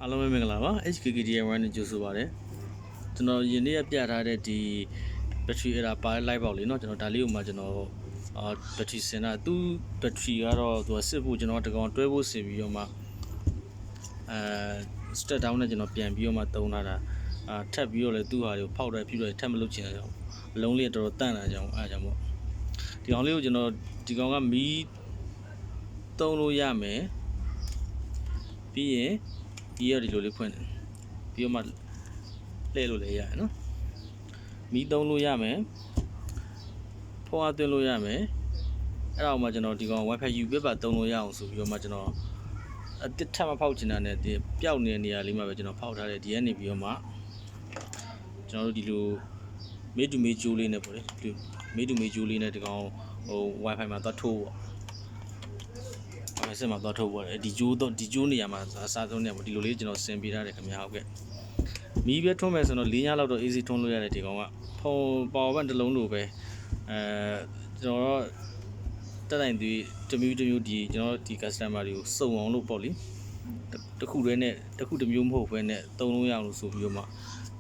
အားလုံးပဲမင်္ဂလာပါ HKKDI1 နဲ့ကြိုဆိုပါရစေကျွန်တော်ယနေ့ပြထားတဲ့ဒီ battery error ပါ live ပေါက်လေးเนาะကျွန်တော်ဒါလေးကိုမှကျွန်တော်battery စင်တာသူ့ battery ကတော့သူစစ်ဖို့ကျွန်တော်တကောင်တွဲဖို့စင်ပြီးတော့မှstep down နဲ့ကျွန်တော်ပြန်ပြီးတော့မှတုံးလာတာထပ်ပြီးတော့လည်းသူ့ဟာကိုဖောက်တယ်ပြည့်တယ်ထပ်မလုပ်ချင်တဲ့ကြောင့်အလုံးလေးတော်တော်တန့်လာကြအောင်အားကြောင့်ပေါ့ဒီကောင်လေးကိုကျွန်တော်ဒီကောင်ကမီးတုံးလို့ရမယ်ပြီးရင်ဒီရဒီလိုလေးဖွင့်တယ်ပြီးတော့မှလှည့်လို့လည်းရတယ်နော်မီးတုံးလို့ရမယ်ဖုန်းအသွင်းလို့ရမယ်အဲ့ဒါမှကျွန်တော်ဒီကောင် Wi-Fi UP ပါတုံးလို့ရအောင်ဆိုပြီးတော့မှကျွန်တော်အတစ်ထပ်မဖောက်ချင်တာနဲ့ဒီပျောက်နေတဲ့နေရာလေးမှာပဲကျွန်တော်ဖောက်ထားတယ်ဒီကနေပြီးတော့မှကျွန်တော်တို့ဒီလိုမေးတူမေးကျိုးလေးနဲ့ပေါ့လေဒီမေးတူမေးကျိုးလေးနဲ့ဒီကောင်ဟို Wi-Fi မှာသွားထိုးပေါ့Wi-Fi ဆက်မှာသွားထိုးပေါ့ဒီကျိုးတော့ဒီကျိုးနေရာမှာအစားဆုံးနေပေါ့ဒီလိုလေးကျွန်တော်ဆင်ပေးထားတယ်ခင်ဗျာဟုတ်ကဲ့မီးပဲထွန်းမယ်ဆိုတော့4ညလောက်တော့ easy ထွန်းလို့ရတယ်ဒီကောင်ကဖုန်း power bank တစ်လုံးလိုပဲကျွန်တော်တော့တက်တိုင်းသူတမျိုးဒီကျွန်တော်ဒီ customer တွေကိုစုံအောင်လို့ပေါ့လေတစ်ခုတည်းနဲ့တစ်ခုတစ်မျိုးမဟုတ်ဘဲနဲ့သုံးလို့ရအောင်လို့ဆိုပြီးတော့မှ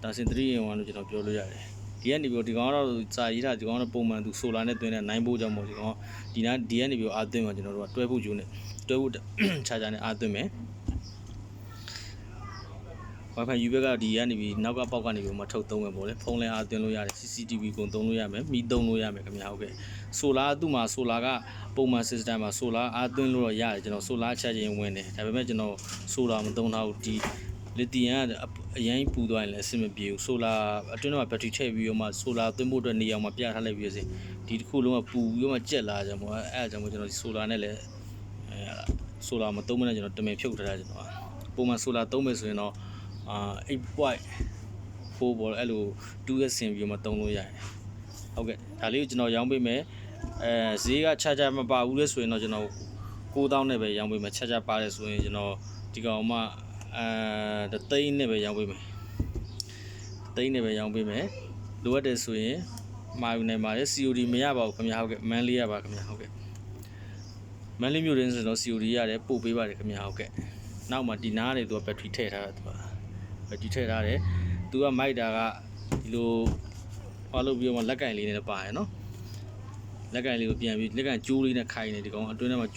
ဒါစင်3-in-1လို့ကျွန်တော်ပြောလို့ရတယ်ဒီကနေပြီးတော့ဒီကောင်ကတော့စာရေးတာဒီကောင်ကတော့ပုံမှန်သူ solar နဲ့တွင်းတဲ့9 volt ကြောင့်မို့ဒီကောင်ဒီကနေပြီးတော့အားသွင်းမှာကျွန်တော်တို့ကတွဲဖို့ကျိုးနဲ့တွဲဖို့ charger နဲ့အားသွင်းမယ် Wi-Fi UP ကဒီကနေပြီးနောက်ကပေါက်ကနေပြီးမှထုတ်သုံးမယ်ပေါ့လေဖုန်းလည်းအားသွင်းလို့ရတယ် CCTV ကုန်သုံးလို့ရမယ်မီးသုံးလို့ရမယ်ခင်ဗျာဟုတ်ကဲ့ solar သူ့မှာ solar ကပုံမှန် system မှာ solar အားသွင်းလို့တော့ရတယ်ကျွန်တော် solar charging ဝင်တယ်ဒါပေမဲ့ကျွန်တော် solar မသုံးထားဘူးဒီ lithium ကအရင်ပူသွားရင်လည်းအဆင်မပြေဘူး solar အတွင်းမှာ battery ထည့်ပြီးတော့မှ solar သွင်းဖို့အတွက်နေအောင်မှာပြထားလိုက်ပြီးစေဒီတစ်ခုလုံးကပူပြီးတော့မှကြက်လာကြမှာအဲ့ဒါကြောင့်ကျွန်တော်ဒီ solar နဲ့လည်းsolar မသုံးမနဲ့ကျွန်တော်တမင်ဖြုတ်ထားတာကျွန်တော်ပုံမှန် solar သုံးမယ်ဆိုရင်တော့8.4ပေါ့အဲ့လို2S ဆင်ပြီးမှသုံးလို့ရတယ်ဟုတ်ကဲ့ဒါလေးကိုကျွန်တော်ရောင်းပေးမယ်ဈေးကချာချာမပါဘူးလေဆိုရင်တော့ကျွန်တော်9000နဲ့ပဲရောင်းပေးမယ်ချာချာပါတယ်ဆိုရင်ကျွန်တော်ဒီကောင်မှ3သိန်းနဲ့ပဲရောင်းပေးမယ်3သိန်းနဲ့ပဲရောင်းပေးမယ်လိုအပ်တယ်ဆိုရင်မှာယူနိုင်ပါတယ် COD မရပါဘူးခင်ဗျာဟုတ်ကဲ့မန်းလေးရပါခင်ဗျာဟုတ်ကဲ့မန်းလေးမြို့ရင်းဆိုတော့ COD ရတယ်ပို့ပေးပါတယ်ခင်ဗျာဟုတ်ကဲ့နောက်မှဒီနားနေသူကဘက်ထရီထည့်ထားတာသူကဘက်ထရီထည့်ထားတယ်သူကမိုက်တာကဒီလိုဟောလို့ပြီးတော့လက်ကင်လေးနဲ့ပါရယ်နော်လက်ကင်လေးကိုပြန်ပြီးလက်ကင်ကျိုးလေးနဲ့ခိုင်းနေဒီကောင်အတွင်းထဲမှာ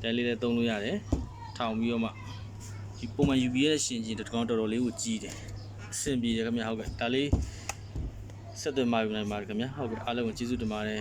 တဲလေးနဲ့သုံးလို့ရတယ်ထောင်ပြီးတော့မှဒီပုံမှန် UP ရဲ့ရှင်ကြီးဒီကောင်တော်တော်လေးကိုကြီးတယ်အဆင်ပြေတယ်ခင်ဗျာဟုတ်ကဲ့ဒါလေးဆက်သွယ်မှယူနိုင်ပါတယ်ခင်ဗျာဟုတ်ကဲ့အားလုံးကိုကျေးဇူးတင်ပါတယ်